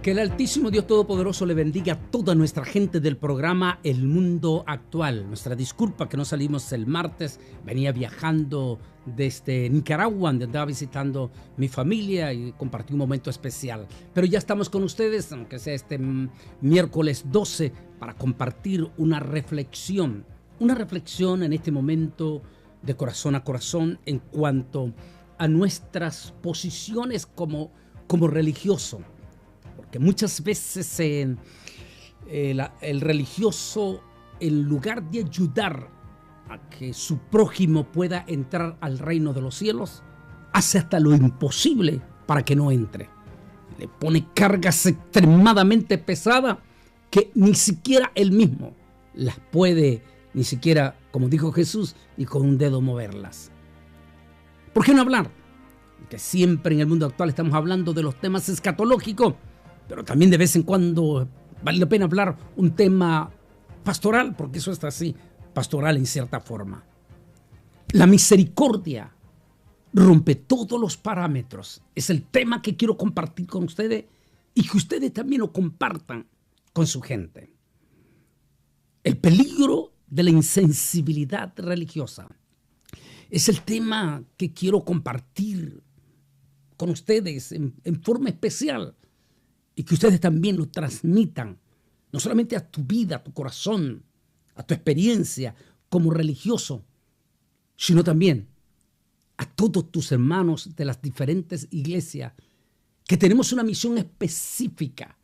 Que el Altísimo Dios Todopoderoso le bendiga a toda nuestra gente del programa El Mundo Actual. Nuestra disculpa que no salimos el martes. Venía viajando desde Nicaragua, donde andaba visitando mi familia y compartí un momento especial. Pero ya estamos con ustedes, aunque sea este miércoles 12, para compartir una reflexión. Una reflexión en este momento de corazón a corazón en cuanto a nuestras posiciones como religioso. Porque muchas veces el religioso, en lugar de ayudar a que su prójimo pueda entrar al reino de los cielos, hace hasta lo imposible para que no entre. Le pone cargas extremadamente pesadas que ni siquiera él mismo las puede, ni siquiera, como dijo Jesús, ni con un dedo moverlas. ¿Por qué no hablar? Que siempre en el mundo actual estamos hablando de los temas escatológicos, pero también de vez en cuando vale la pena hablar un tema pastoral, porque eso está así, pastoral en cierta forma. La misericordia rompe todos los parámetros. Es el tema que quiero compartir con ustedes y que ustedes también lo compartan con su gente. El peligro de la insensibilidad religiosa es el tema que quiero compartir con ustedes en forma especial. Y que ustedes también lo transmitan, no solamente a tu vida, a tu corazón, a tu experiencia como religioso, sino también a todos tus hermanos de las diferentes iglesias, que tenemos una misión específica,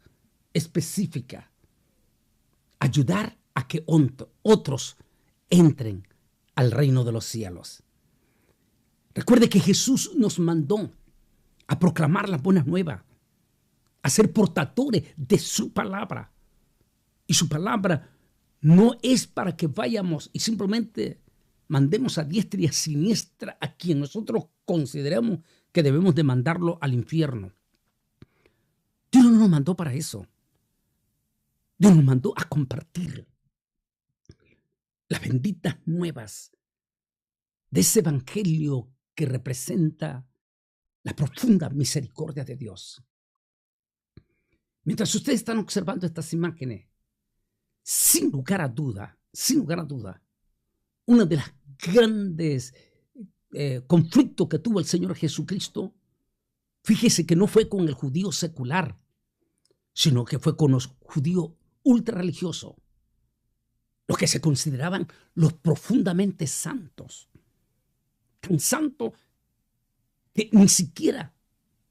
ayudar a que otros entren al reino de los cielos. Recuerde que Jesús nos mandó a proclamar las buenas nuevas, a ser portadores de su palabra. Y su palabra no es para que vayamos y simplemente mandemos a diestra y a siniestra a quien nosotros consideramos que debemos de mandarlo al infierno. Dios no nos mandó para eso. Dios nos mandó a compartir las benditas nuevas de ese evangelio que representa la profunda misericordia de Dios. Mientras ustedes están observando estas imágenes, sin lugar a duda, una de las grandes conflictos que tuvo el Señor Jesucristo, fíjese que no fue con el judío secular, sino que fue con los judíos ultra religiosos, los que se consideraban los profundamente santos, tan santos que ni siquiera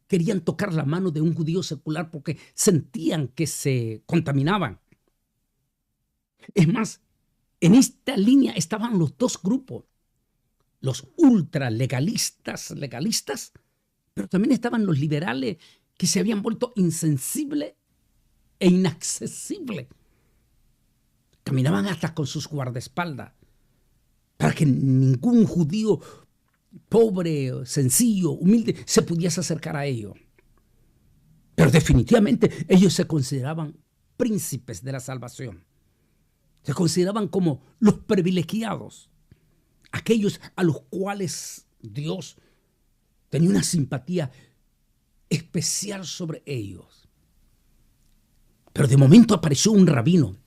querían tocar la mano de un judío secular porque sentían que se contaminaban. Es más, en esta línea estaban los dos grupos, los ultra legalistas, pero también estaban los liberales que se habían vuelto insensibles e inaccesibles. Caminaban hasta con sus guardaespaldas para que ningún judío pobre, sencillo, humilde, se pudiese acercar a ellos. Pero definitivamente ellos se consideraban príncipes de la salvación. Se consideraban como los privilegiados, aquellos a los cuales Dios tenía una simpatía especial sobre ellos. Pero de momento apareció un rabino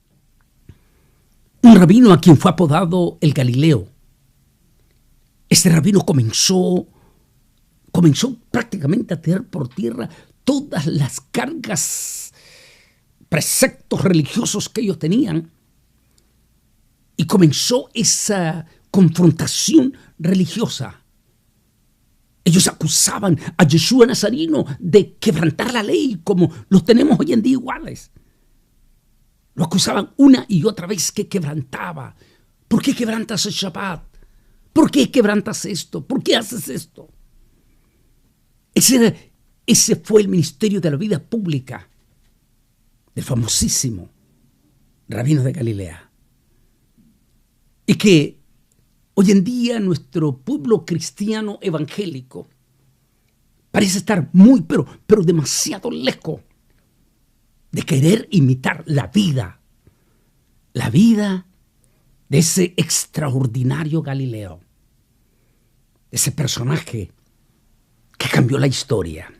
a quien fue apodado el Galileo. Este rabino comenzó prácticamente a tirar por tierra todas las cargas, preceptos religiosos que ellos tenían, y comenzó esa confrontación religiosa. Ellos acusaban a Yeshua Nazareno de quebrantar la ley como los tenemos hoy en día iguales. Lo acusaban una y otra vez que quebrantaba. ¿Por qué quebrantas el Shabbat? ¿Por qué quebrantas esto? ¿Por qué haces esto? Ese fue el ministerio de la vida pública del famosísimo rabino de Galilea. Y que hoy en día nuestro pueblo cristiano evangélico parece estar muy, pero demasiado lejos de querer imitar la vida de ese extraordinario Galileo, ese personaje que cambió la historia.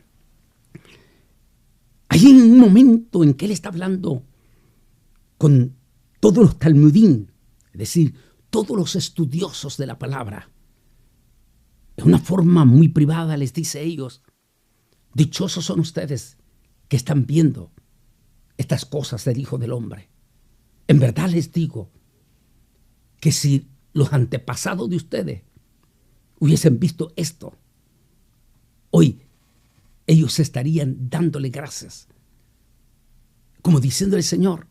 Hay un momento en que él está hablando con todos los talmudín, es decir, todos los estudiosos de la palabra. De una forma muy privada les dice a ellos: dichosos son ustedes que están viendo estas cosas del Hijo del Hombre. En verdad les digo que si los antepasados de ustedes hubiesen visto esto, hoy ellos estarían dándole gracias, como diciendo al Señor: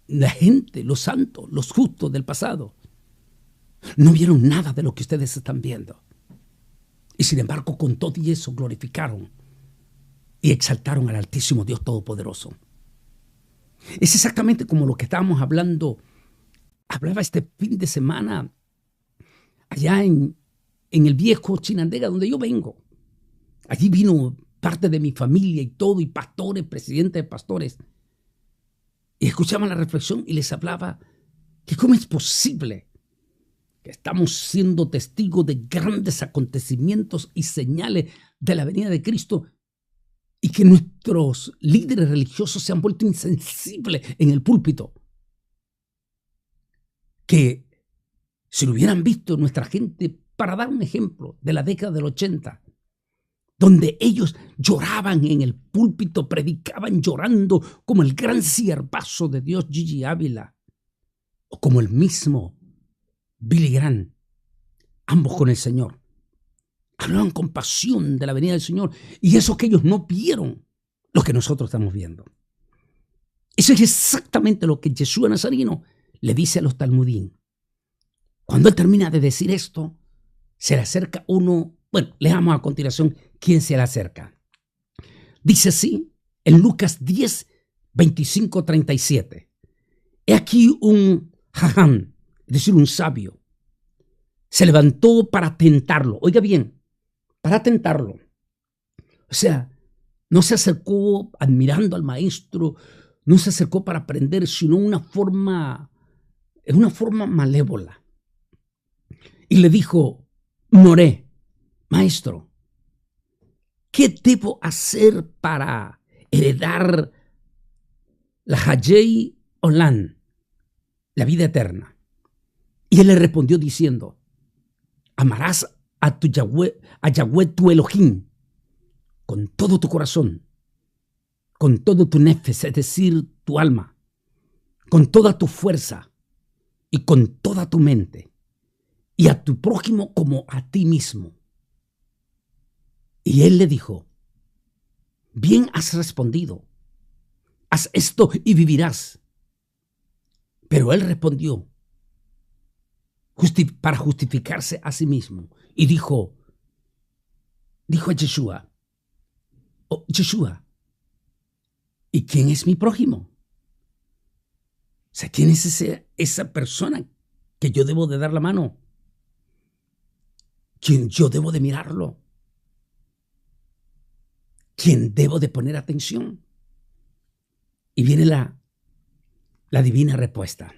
la gente, los santos, los justos del pasado, no vieron nada de lo que ustedes están viendo. Y sin embargo, con todo y eso, glorificaron y exaltaron al Altísimo Dios Todopoderoso. Es exactamente como lo que estábamos hablando. Hablaba este fin de semana allá en el viejo Chinandega, donde yo vengo. Allí vino parte de mi familia y todo, y pastores, presidentes de pastores. Y escuchaban la reflexión y les hablaba que cómo es posible que estamos siendo testigos de grandes acontecimientos y señales de la venida de Cristo, y que nuestros líderes religiosos se han vuelto insensibles en el púlpito. Que si lo hubieran visto nuestra gente, para dar un ejemplo de la década del 80, donde ellos lloraban en el púlpito, predicaban llorando, como el gran siervazo de Dios Gigi Ávila, o como el mismo Billy Graham, ambos con el Señor. Hablaban con pasión de la venida del Señor, y eso que ellos no vieron, lo que nosotros estamos viendo. Eso es exactamente lo que Yeshua Nazareno le dice a los talmudín. Cuando él termina de decir esto, se le acerca uno. Bueno, leamos a continuación quién se le acerca. Dice así, en Lucas 10, 25, 37. He aquí un jajam, es decir, un sabio, se levantó para tentarlo. Oiga bien, para tentarlo. O sea, no se acercó admirando al maestro, no se acercó para aprender, sino en una forma malévola. Y le dijo: Moré, maestro, ¿qué debo hacer para heredar la Hayei Olam, la vida eterna? Y él le respondió diciendo: amarás a Yahweh tu Elohim con todo tu corazón, con todo tu nefes, es decir, tu alma, con toda tu fuerza y con toda tu mente, y a tu prójimo como a ti mismo. Y él le dijo: bien has respondido, haz esto y vivirás. Pero él respondió para justificarse a sí mismo, y dijo a Yeshua: oh, Yeshua, ¿y quién es mi prójimo? O sea, ¿quién es esa persona que yo debo de dar la mano? ¿Quién yo debo de mirarlo? ¿Quién debo de poner atención? Y viene la divina respuesta.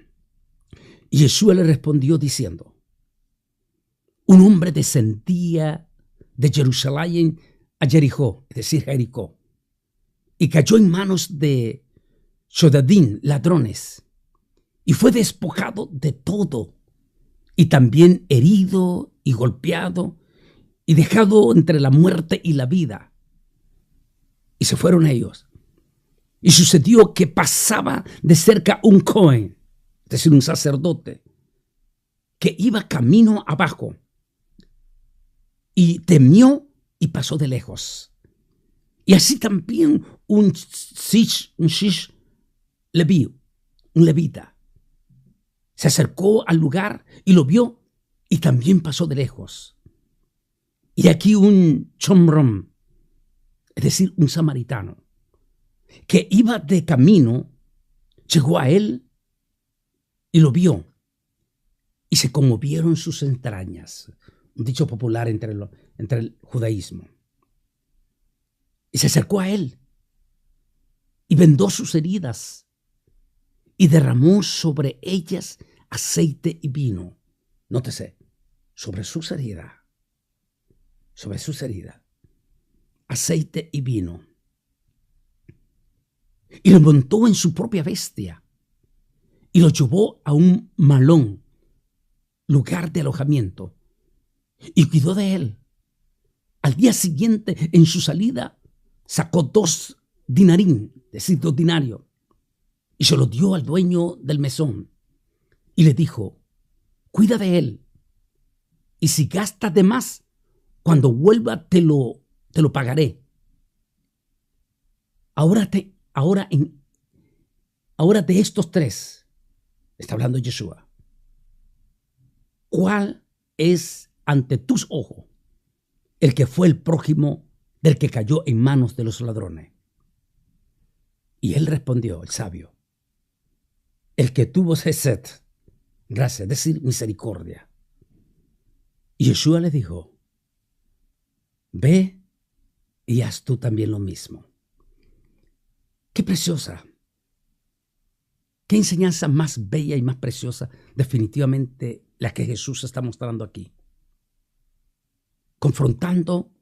Y Yeshua le respondió diciendo: un hombre descendía de Jerusalén a Jericó, es decir, Jericó, y cayó en manos de Shodadín, ladrones, y fue despojado de todo, y también herido y golpeado, y dejado entre la muerte y la vida. Y se fueron ellos. Y sucedió que pasaba de cerca un Cohen, es decir, un sacerdote, que iba camino abajo, y temió y pasó de lejos. Y así también un shish leví, un levita, se acercó al lugar y lo vio, y también pasó de lejos. Y aquí un chomrom, es decir, un samaritano, que iba de camino, llegó a él y lo vio, y se conmovieron sus entrañas. Un dicho popular entre el judaísmo. Y se acercó a él y vendó sus heridas y derramó sobre ellas aceite y vino. Nótese, sobre sus heridas, aceite y vino. y lo montó en su propia bestia y lo llevó a un malón, lugar de alojamiento, y cuidó de él. Al día siguiente, en su salida, sacó 2 dinarín, es decir, 2 dinarios, y se lo dio al dueño del mesón y le dijo: cuida de él, y si gastas de más, cuando vuelva te lo pagaré. Ahora de estos 3, está hablando Yeshua, ¿cuál es ante tus ojos el que fue el prójimo del que cayó en manos de los ladrones? Y él respondió, el sabio: el que tuvo hesed, gracia, es decir, misericordia. Y Yeshua le dijo: ve y haz tú también lo mismo. Qué preciosa, qué enseñanza más bella y más preciosa, definitivamente la que Jesús está mostrando aquí, confrontando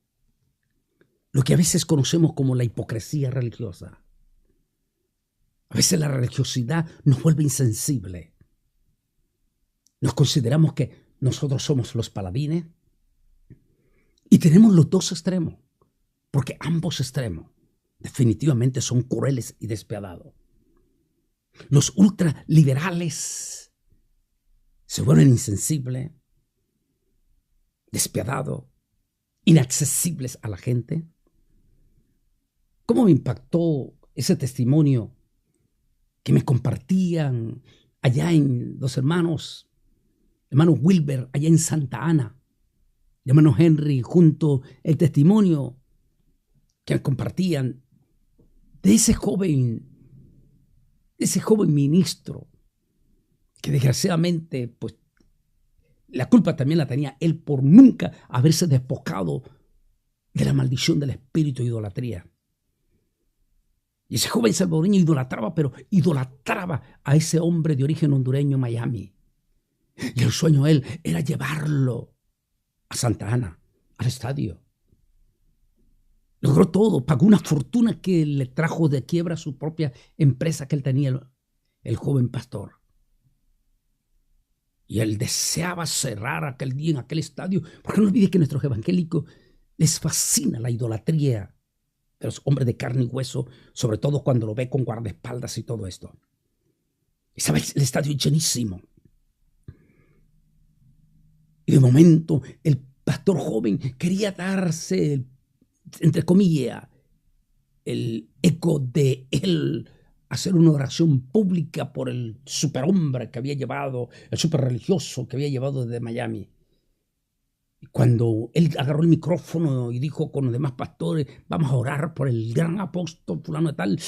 lo que a veces conocemos como la hipocresía religiosa. A veces la religiosidad nos vuelve insensible. Nos consideramos que nosotros somos los paladines y tenemos los 2 extremos, porque ambos extremos definitivamente son crueles y despiadados. Los ultraliberales se vuelven insensibles, despiadados, inaccesibles a la gente. ¿Cómo me impactó ese testimonio que me compartían allá en los hermano Wilber, allá en Santa Ana, hermano Henry, junto el testimonio que me compartían de ese joven ministro que desgraciadamente, pues, la culpa también la tenía él por nunca haberse despojado de la maldición del espíritu de idolatría. Y ese joven salvadoreño idolatraba, pero idolatraba a ese hombre de origen hondureño en Miami. Y el sueño de él era llevarlo a Santa Ana, al estadio. Logró todo, pagó una fortuna que le trajo de quiebra a su propia empresa que él tenía, el joven pastor. Y él deseaba cerrar aquel día en aquel estadio, porque no olvide que a nuestros evangélicos les fascina la idolatría de los hombres de carne y hueso, sobre todo cuando lo ve con guardaespaldas y todo esto. Estaba el estadio llenísimo. Y de momento el pastor joven quería darse, entre comillas, el eco de él hacer una oración pública por el superhombre que había llevado, el superreligioso que había llevado desde Miami. Y cuando él agarró el micrófono y dijo con los demás pastores: vamos a orar por el gran apóstol fulano de tal,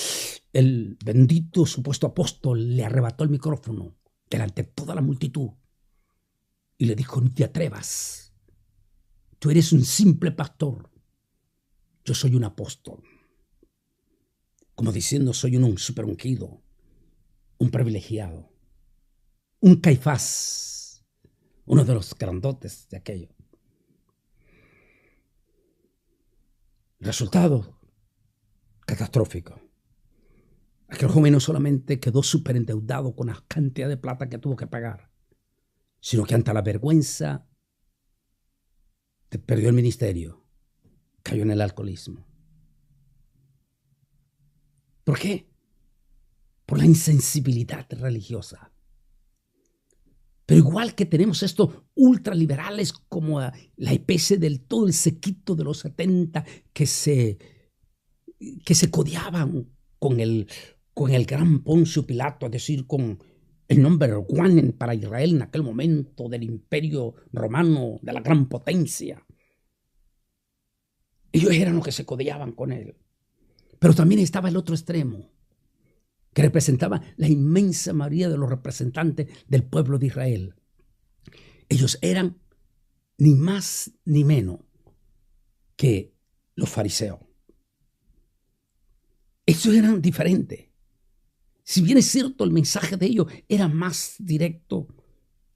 el bendito supuesto apóstol le arrebató el micrófono delante de toda la multitud y le dijo: no te atrevas, tú eres un simple pastor, yo soy un apóstol. Como diciendo, soy un super ungido, un privilegiado, un Caifás, uno de los grandotes de aquello. Resultado catastrófico. Aquel joven no solamente quedó súper endeudado con la cantidad de plata que tuvo que pagar, sino que ante la vergüenza perdió el ministerio, cayó en el alcoholismo. ¿Por qué? Por la insensibilidad religiosa. Pero igual que tenemos estos ultraliberales como la especie del todo el sequito de los 70 que se codeaban con el gran Poncio Pilato, es decir, con el number one para Israel en aquel momento del imperio romano, de la gran potencia. Ellos eran los que se codeaban con él. Pero también estaba el otro extremo, que representaba la inmensa mayoría de los representantes del pueblo de Israel. Ellos eran ni más ni menos que los fariseos. Ellos eran diferentes. Si bien es cierto, el mensaje de ellos era más directo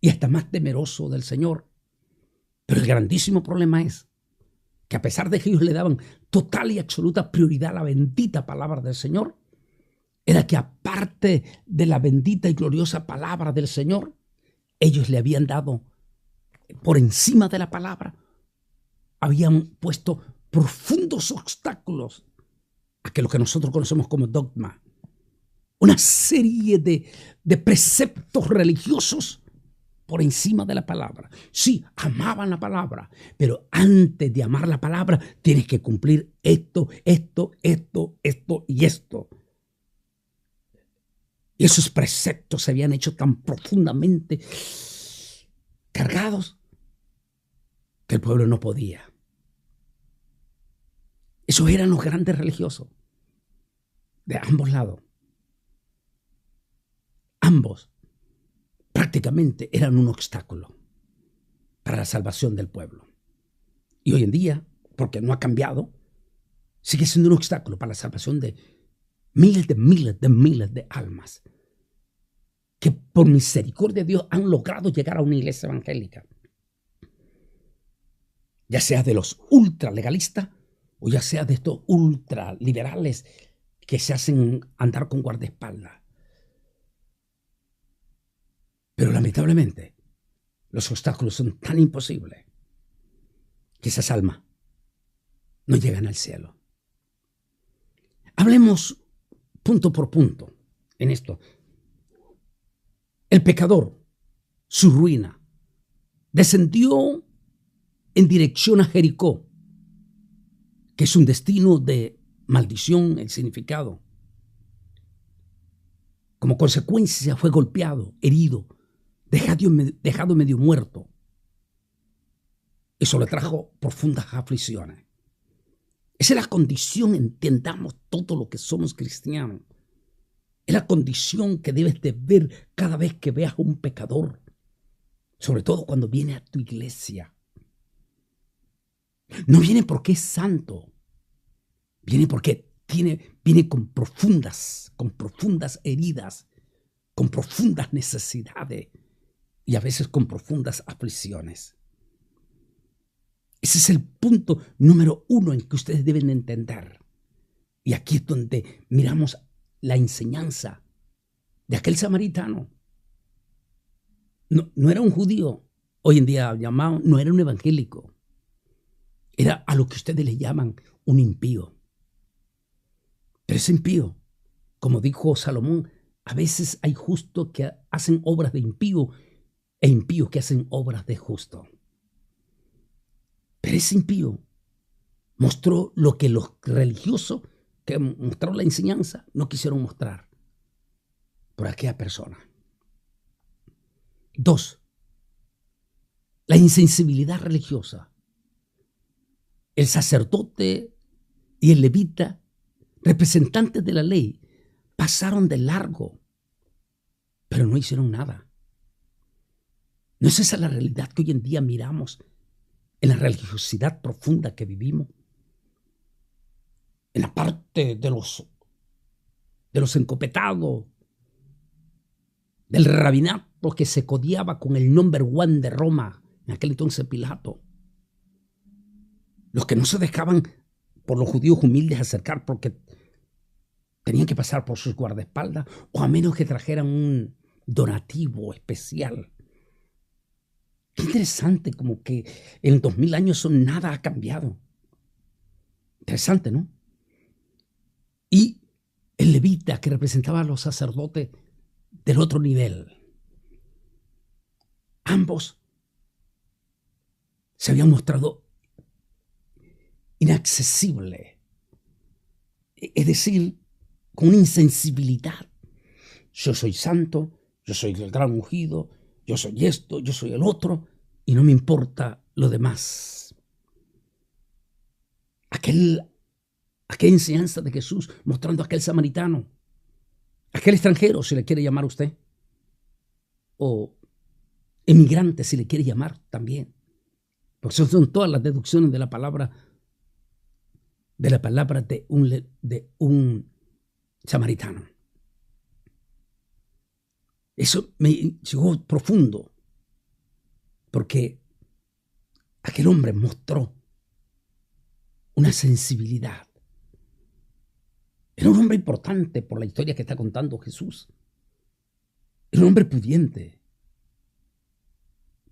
y hasta más temeroso del Señor, pero el grandísimo problema es que a pesar de que ellos le daban total y absoluta prioridad a la bendita palabra del Señor, era que aparte de la bendita y gloriosa palabra del Señor, ellos le habían dado por encima de la palabra, habían puesto profundos obstáculos a que lo que nosotros conocemos como dogma, una serie de preceptos religiosos por encima de la palabra. Sí, amaban la palabra, pero antes de amar la palabra tienes que cumplir esto y esto. Y esos preceptos se habían hecho tan profundamente cargados que el pueblo no podía. Esos eran los grandes religiosos de ambos lados. Ambos prácticamente eran un obstáculo para la salvación del pueblo. Y hoy en día, porque no ha cambiado, sigue siendo un obstáculo para la salvación de miles de almas que por misericordia de Dios han logrado llegar a una iglesia evangélica, ya sea de los ultralegalistas o ya sea de estos ultraliberales que se hacen andar con guardaespaldas. Pero lamentablemente los obstáculos son tan imposibles que esas almas no llegan al cielo. Hablemos punto por punto en esto. El pecador, su ruina, descendió en dirección a Jericó, que es un destino de maldición, el significado. Como consecuencia fue golpeado, herido, dejado medio muerto. Eso le trajo profundas aflicciones. Esa es la condición, entendamos todo lo que somos cristianos. Es la condición que debes de ver cada vez que veas a un pecador, sobre todo cuando viene a tu iglesia. No viene porque es santo, viene porque viene con profundas heridas, con profundas necesidades y a veces con profundas aflicciones. Ese es el punto número 1 en que ustedes deben entender. Y aquí es donde miramos la enseñanza de aquel samaritano. No era un judío, hoy en día llamado, no era un evangélico. Era a lo que ustedes le llaman un impío. Pero ese impío, como dijo Salomón, a veces hay justos que hacen obras de impío e impíos que hacen obras de justo. Pero ese impío mostró lo que los religiosos que mostraron la enseñanza no quisieron mostrar por aquella persona. 2. La insensibilidad religiosa. El sacerdote y el levita, representantes de la ley, pasaron de largo, pero no hicieron nada. ¿No es esa la realidad que hoy en día miramos en la religiosidad profunda que vivimos? En la parte de los encopetados, del rabinato que se codiaba con el number 1 de Roma, en aquel entonces Pilato. Los que no se dejaban por los judíos humildes acercar porque tenían que pasar por sus guardaespaldas o a menos que trajeran un donativo especial. Qué interesante, como que en 2000 años nada ha cambiado. Interesante, ¿no? Y el levita, que representaba a los sacerdotes del otro nivel. Ambos se habían mostrado inaccesibles. Es decir, con una insensibilidad. Yo soy santo, yo soy el gran ungido, yo soy esto, yo soy el otro, y no me importa lo demás. Aquella enseñanza de Jesús mostrando a aquel samaritano, aquel extranjero, si le quiere llamar usted, o emigrante, si le quiere llamar también, porque son todas las deducciones de la palabra de un samaritano. Eso me llegó profundo, porque aquel hombre mostró una sensibilidad Era un hombre importante por la historia que está contando Jesús. Era un hombre pudiente.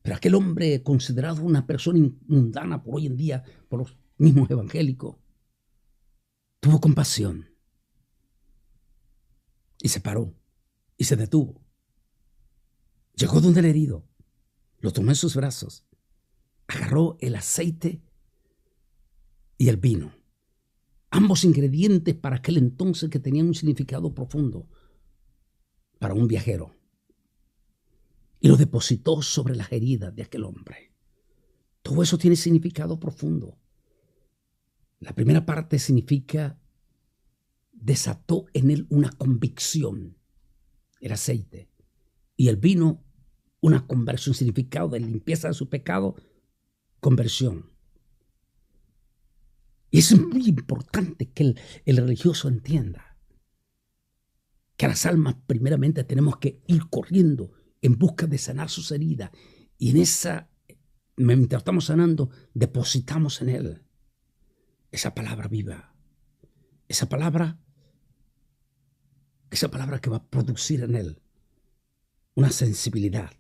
Pero aquel hombre considerado una persona mundana por hoy en día, por los mismos evangélicos, tuvo compasión y se paró y se detuvo. Llegó donde el herido, lo tomó en sus brazos, agarró el aceite y el vino, ambos ingredientes para aquel entonces que tenían un significado profundo para un viajero, y lo depositó sobre las heridas de aquel hombre. Todo eso tiene significado profundo. La primera parte significa desató en él una convicción, el aceite, y el vino una conversión, significado de limpieza de su pecado, conversión. Y es muy importante que el religioso entienda que a las almas primeramente tenemos que ir corriendo en busca de sanar sus heridas, y en esa, mientras estamos sanando, depositamos en él esa palabra viva, esa palabra que va a producir en él una sensibilidad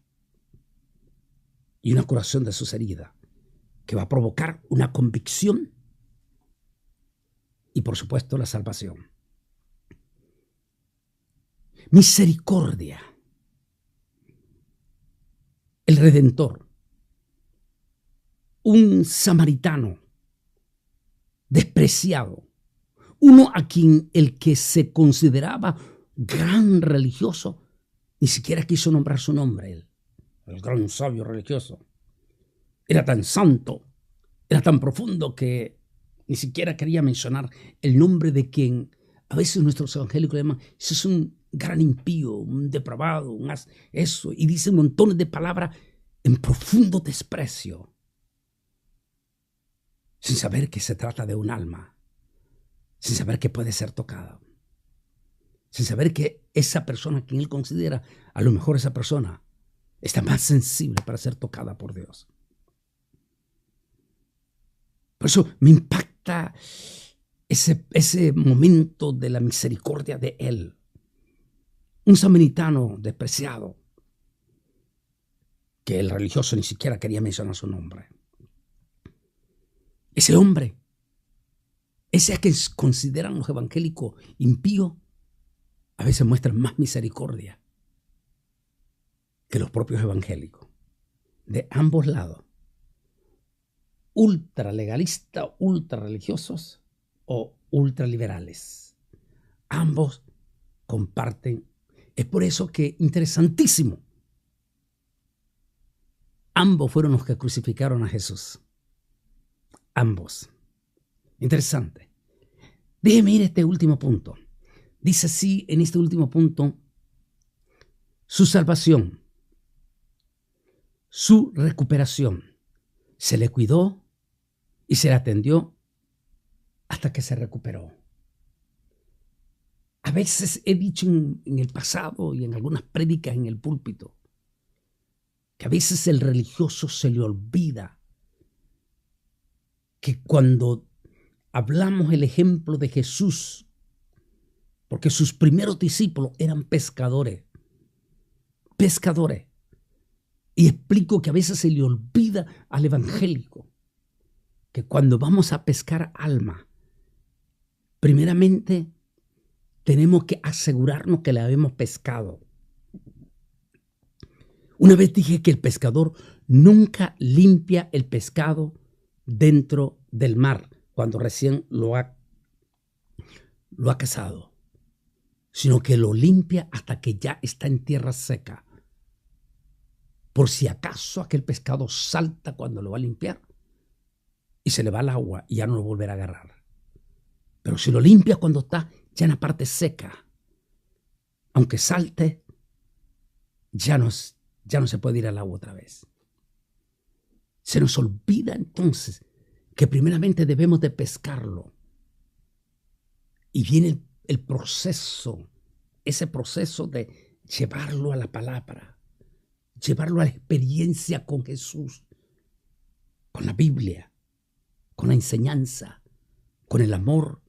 y una curación de sus heridas, que va a provocar una convicción y, por supuesto, la salvación. Misericordia. El Redentor, un samaritano despreciado, uno a quien el que se consideraba gran religioso ni siquiera quiso nombrar su nombre, él, el gran sabio religioso. Era tan santo, era tan profundo que ni siquiera quería mencionar el nombre de quien a veces nuestros evangélicos le llaman, ese es un gran impío, un depravado, eso, y dicen montones de palabras en profundo desprecio, sin saber que se trata de un alma, sin saber que puede ser tocada, sin saber que esa persona a quien él considera, a lo mejor esa persona está más sensible para ser tocada por Dios. Por eso me impacta ese momento de la misericordia de él. Un samaritano despreciado, que el religioso ni siquiera quería mencionar su nombre. Ese hombre, ese a que consideran los evangélicos impío, a veces muestran más misericordia que los propios evangélicos, de ambos lados, ultralegalistas, ultrarreligiosos o ultraliberales. Ambos comparten. Es por eso que, interesantísimo, ambos fueron los que crucificaron a Jesús. Ambos. Interesante. Déjeme ir a este último punto. Dice así en este último punto: su salvación, su recuperación. Se le cuidó y se le atendió hasta que se recuperó. A veces he dicho en el pasado y en algunas prédicas en el púlpito que a veces el religioso se le olvida que cuando hablamos el ejemplo de Jesús, porque sus primeros discípulos eran pescadores, y explico que a veces se le olvida al evangélico que cuando vamos a pescar alma, primeramente tenemos que asegurarnos que la hemos pescado. Una vez dije que el pescador nunca limpia el pescado dentro del mar cuando recién lo ha cazado, sino que lo limpia hasta que ya está en tierra seca. Por si acaso aquel pescado salta cuando lo va a limpiar y se le va al agua y ya no lo volverá a agarrar. Pero si lo limpia cuando está ya en la parte seca, aunque salte, ya no se puede ir al agua otra vez. Se nos olvida entonces que primeramente debemos de pescarlo. Y viene el proceso, ese proceso de llevarlo a la palabra, llevarlo a la experiencia con Jesús, con la Biblia, con la enseñanza, con el amor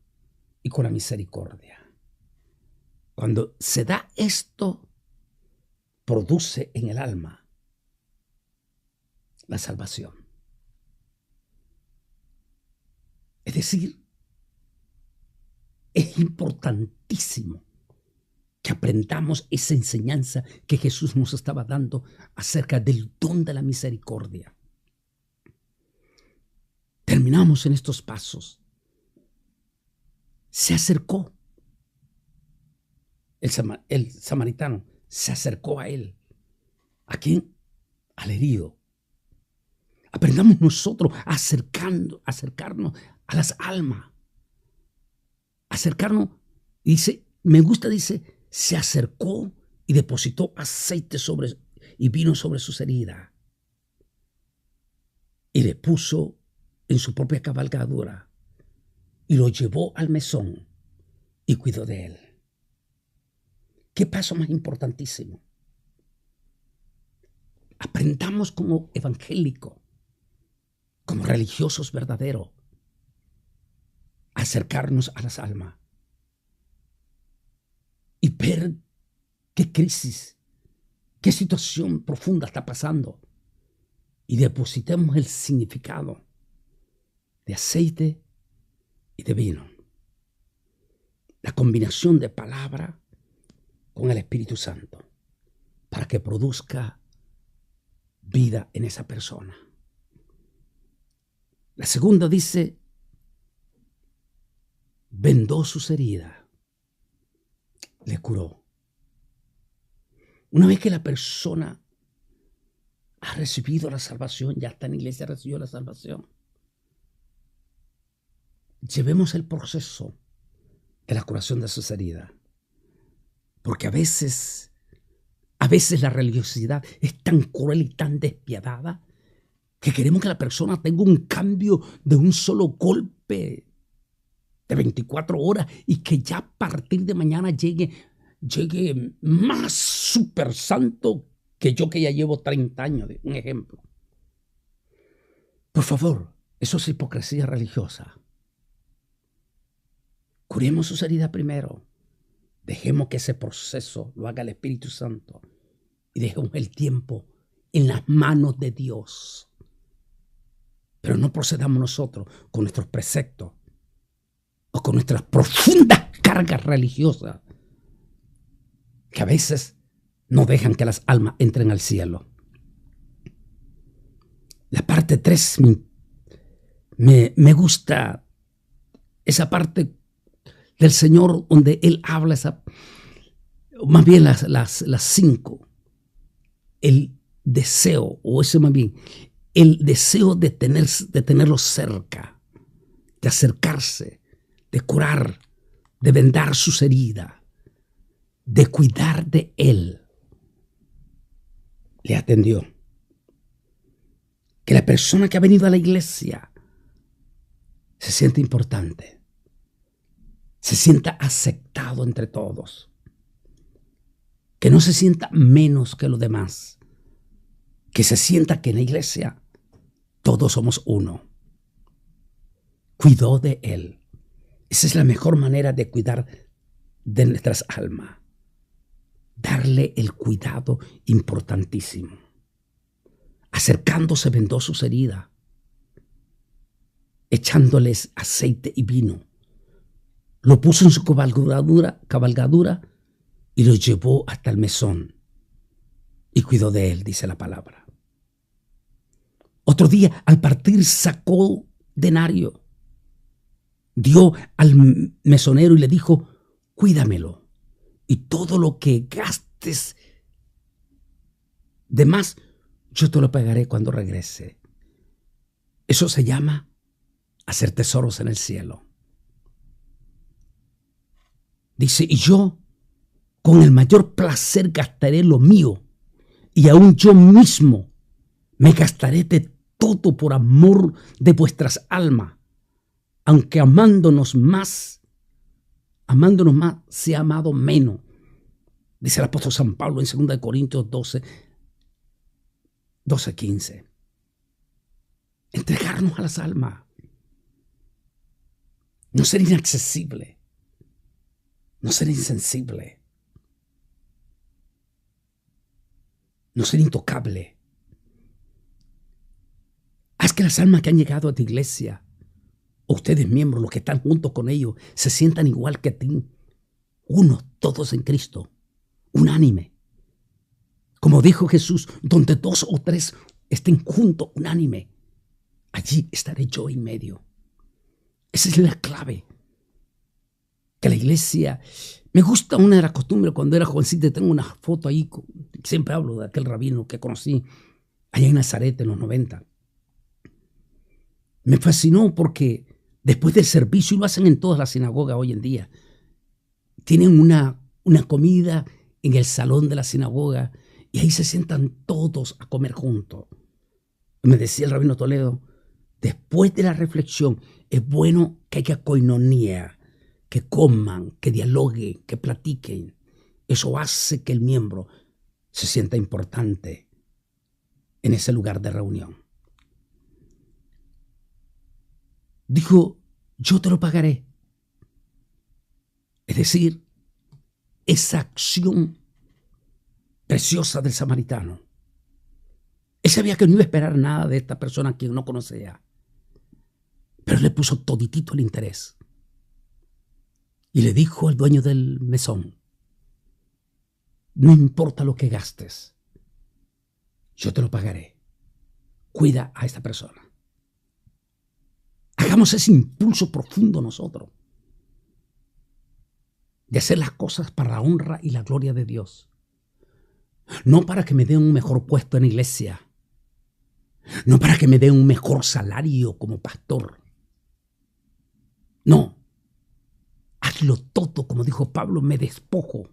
y con la misericordia. Cuando se da esto, produce en el alma la salvación. Es decir, es importantísimo que aprendamos esa enseñanza que Jesús nos estaba dando acerca del don de la misericordia. Terminamos en estos pasos. Se acercó. El samaritano se acercó a él. ¿A quién? Al herido. Aprendamos nosotros a acercarnos a las almas. Acercarnos, dice, me gusta, dice, se acercó y depositó aceite y vino sobre sus heridas. Y le puso en su propia cabalgadura y lo llevó al mesón y cuidó de él. ¿Qué paso más importantísimo? Aprendamos como evangélicos, como religiosos verdaderos, a acercarnos a las almas y ver qué crisis, qué situación profunda está pasando y depositemos el significado de aceite y de vino. La combinación de palabra con el Espíritu Santo para que produzca vida en esa persona. La segunda dice, vendó sus heridas, le curó. Una vez que la persona ha recibido la salvación, ya está en la iglesia, recibió la salvación, llevemos el proceso de la curación de sus heridas. Porque a veces la religiosidad es tan cruel y tan despiadada que queremos que la persona tenga un cambio de un solo golpe de 24 horas y que ya a partir de mañana llegue más súper santo que yo, que ya llevo 30 años, un ejemplo. Por favor, eso es hipocresía religiosa. Curemos sus heridas primero. Dejemos que ese proceso lo haga el Espíritu Santo y dejemos el tiempo en las manos de Dios. Pero no procedamos nosotros con nuestros preceptos o con nuestras profundas cargas religiosas que a veces no dejan que las almas entren al cielo. La parte 3 me gusta esa parte del Señor donde Él habla, más bien las 5, el deseo, o ese más bien, el deseo de tenerlo cerca, de acercarse, de curar, de vendar sus heridas, de cuidar de Él. Le atendió. Que la persona que ha venido a la iglesia se siente importante, se sienta aceptado entre todos, que no se sienta menos que los demás, que se sienta que en la iglesia todos somos uno. Cuidó de él. Esa es la mejor manera de cuidar de nuestras almas. Darle el cuidado importantísimo. Acercándose vendó sus heridas, echándoles aceite y vino. Lo puso en su cabalgadura y lo llevó hasta el mesón y cuidó de él, dice la palabra. Otro día, al partir, sacó denario, dio al mesonero y le dijo, cuídamelo, y todo lo que gastes de más, yo te lo pagaré cuando regrese. Eso se llama hacer tesoros en el cielo. Dice, y yo con el mayor placer gastaré lo mío, y aún yo mismo me gastaré de todo por amor de vuestras almas, aunque amándonos más, se ha amado menos. Dice el apóstol San Pablo en 2 Corintios 12:15. Entregarnos a las almas. No ser inaccesible. No ser insensible. no ser intocable. Haz que las almas que han llegado a tu iglesia, o ustedes miembros, los que están juntos con ellos, se sientan igual que ti. Unos, todos en Cristo, unánime. Como dijo Jesús, donde 2 o 3 estén juntos, unánime, allí estaré yo en medio. Esa es la clave. Que la iglesia, me gusta una de las costumbres cuando era jovencito, tengo una foto ahí, siempre hablo de aquel rabino que conocí allá en Nazaret en los 90. Me fascinó porque después del servicio, y lo hacen en todas las sinagogas hoy en día, tienen una comida en el salón de la sinagoga y ahí se sientan todos a comer juntos. Me decía el rabino Toledo, después de la reflexión, es bueno que haya koinonía, que coman, que dialoguen, que platiquen. Eso hace que el miembro se sienta importante en ese lugar de reunión. Dijo, yo te lo pagaré. Es decir, esa acción preciosa del samaritano. Él sabía que no iba a esperar nada de esta persona a quien no conocía, pero le puso toditito el interés. Y le dijo al dueño del mesón, no importa lo que gastes, yo te lo pagaré. Cuida a esta persona. Hagamos ese impulso profundo nosotros de hacer las cosas para la honra y la gloria de Dios. No para que me den un mejor puesto en la iglesia. No para que me den un mejor salario como pastor. No. Hazlo todo, como dijo Pablo, me despojo.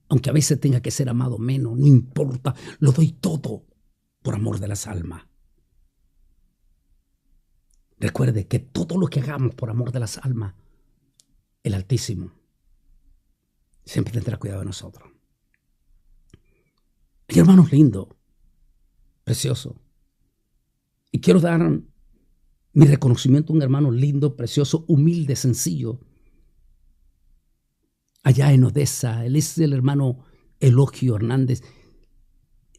Aunque a veces tenga que ser amado menos, no importa, lo doy todo por amor de las almas. Recuerde que todo lo que hagamos por amor de las almas, el Altísimo siempre tendrá cuidado de nosotros. Y hermanos lindo, precioso. Y quiero dar mi reconocimiento a un hermano lindo, precioso, humilde, sencillo. Allá en Odessa, él es el hermano Elogio Hernández.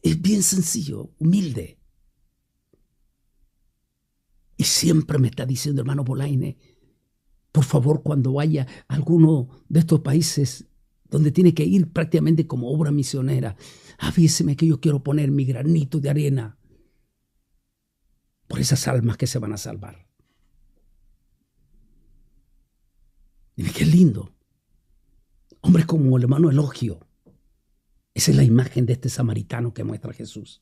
Es bien sencillo, humilde. Y siempre me está diciendo, hermano Bolaine, por favor, cuando vaya a alguno de estos países donde tiene que ir prácticamente como obra misionera, avíseme que yo quiero poner mi granito de arena por esas almas que se van a salvar. Dime, qué lindo. Hombres como el hermano Elogio. Esa es la imagen de este samaritano que muestra Jesús.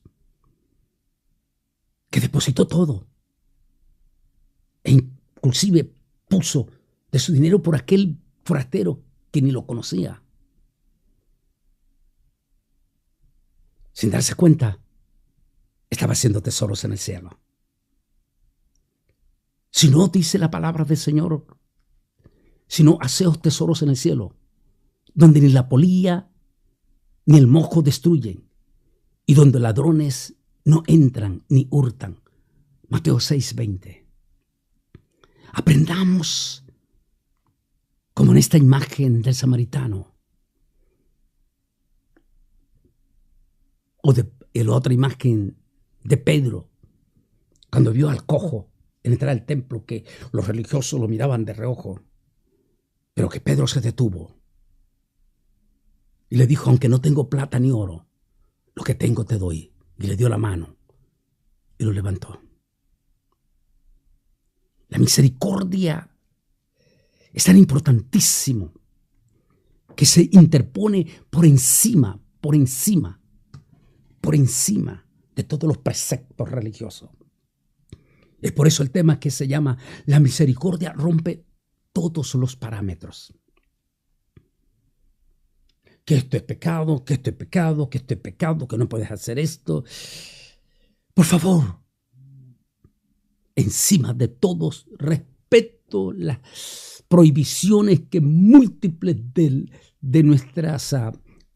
Que depositó todo. E inclusive puso de su dinero por aquel forastero que ni lo conocía. Sin darse cuenta, estaba haciendo tesoros en el cielo. Si no, dice la palabra del Señor, si no, haceos tesoros en el cielo, donde ni la polilla ni el mojo destruyen, y donde ladrones no entran ni hurtan. Mateo 6:20. Aprendamos, como en esta imagen del samaritano, o de la otra imagen de Pedro, cuando vio al cojo entrar al templo, que los religiosos lo miraban de reojo, pero que Pedro se detuvo y le dijo, aunque no tengo plata ni oro, lo que tengo te doy. Y le dio la mano y lo levantó. La misericordia es tan importantísimo que se interpone por encima de todos los preceptos religiosos. Es por eso el tema que se llama la misericordia rompe todos los parámetros. Que esto es pecado, que esto es pecado, que esto es pecado, que no puedes hacer esto. Por favor, encima de todos, respeto las prohibiciones que múltiples de nuestras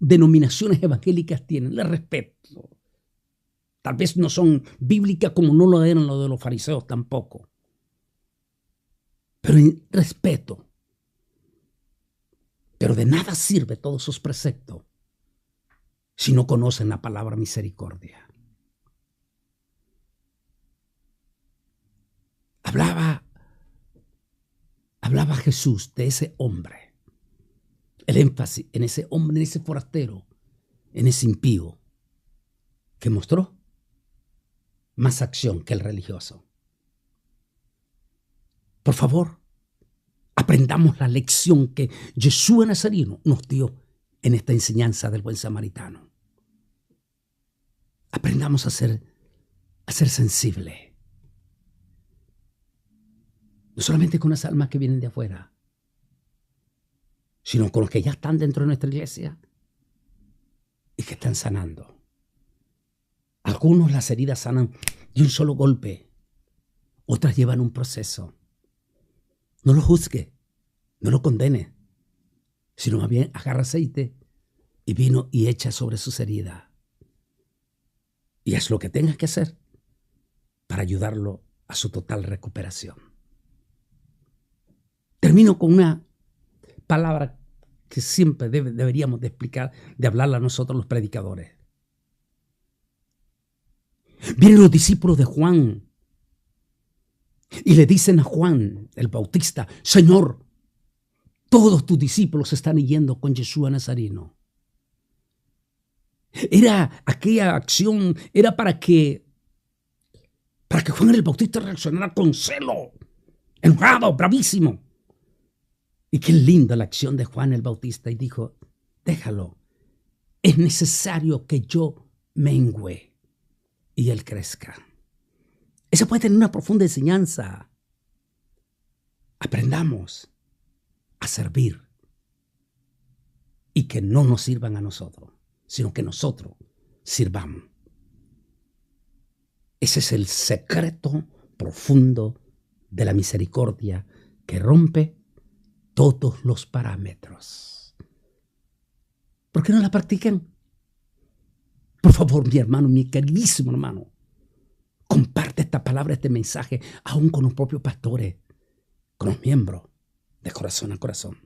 denominaciones evangélicas tienen. Les respeto. Tal vez no son bíblicas como no lo eran los de los fariseos tampoco. Pero respeto. Pero de nada sirve todos esos preceptos si no conocen la palabra misericordia. Hablaba Jesús de ese hombre. El énfasis en ese hombre, en ese forastero, en ese impío, que mostró más acción que el religioso. Por favor, aprendamos la lección que Jesús Nazareno nos dio en esta enseñanza del buen samaritano. Aprendamos a ser sensibles. No solamente con las almas que vienen de afuera, sino con los que ya están dentro de nuestra iglesia y que están sanando. Algunos las heridas sanan de un solo golpe, otras llevan un proceso. No lo juzgue, no lo condene, sino más bien agarra aceite y vino y echa sobre sus heridas. Y haz lo que tengas que hacer para ayudarlo a su total recuperación. Termino con una palabra que siempre deberíamos de explicar, de hablarla a nosotros los predicadores. Vienen los discípulos de Juan y le dicen a Juan el Bautista: Señor, todos tus discípulos están yendo con Jesús Nazareno. Aquella acción era para que Juan el Bautista reaccionara con celo, enojado, bravísimo. Y qué linda la acción de Juan el Bautista. Y dijo: déjalo, es necesario que yo mengüe y él crezca. Eso puede tener una profunda enseñanza. Aprendamos a servir y que no nos sirvan a nosotros, sino que nosotros sirvamos. Ese es el secreto profundo de la misericordia que rompe todos los parámetros. ¿Por qué no la practican? Por favor, mi hermano, mi queridísimo hermano, comparte esta palabra, este mensaje, aún con los propios pastores, con los miembros, de corazón a corazón.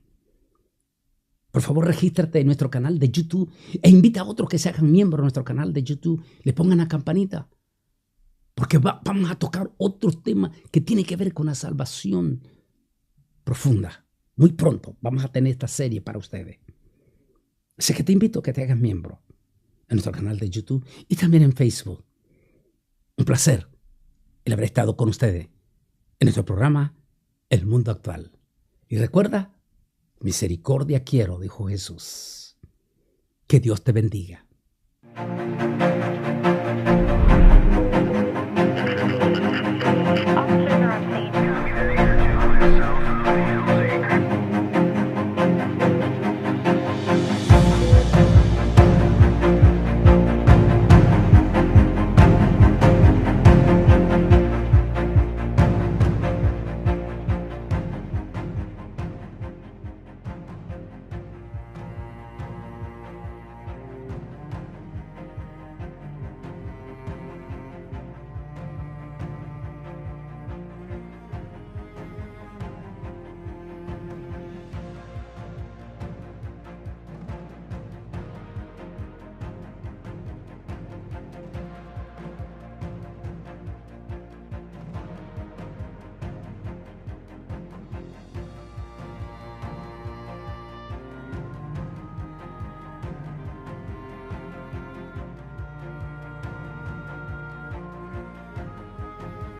Por favor, regístrate en nuestro canal de YouTube e invita a otros que se hagan miembros de nuestro canal de YouTube. Le pongan la campanita, porque vamos a tocar otros temas que tienen que ver con la salvación profunda. Muy pronto vamos a tener esta serie para ustedes. Así que te invito a que te hagas miembro en nuestro canal de YouTube y también en Facebook. Un placer el haber estado con ustedes en nuestro programa El Mundo Actual. Y recuerda, misericordia quiero, dijo Jesús. Que Dios te bendiga.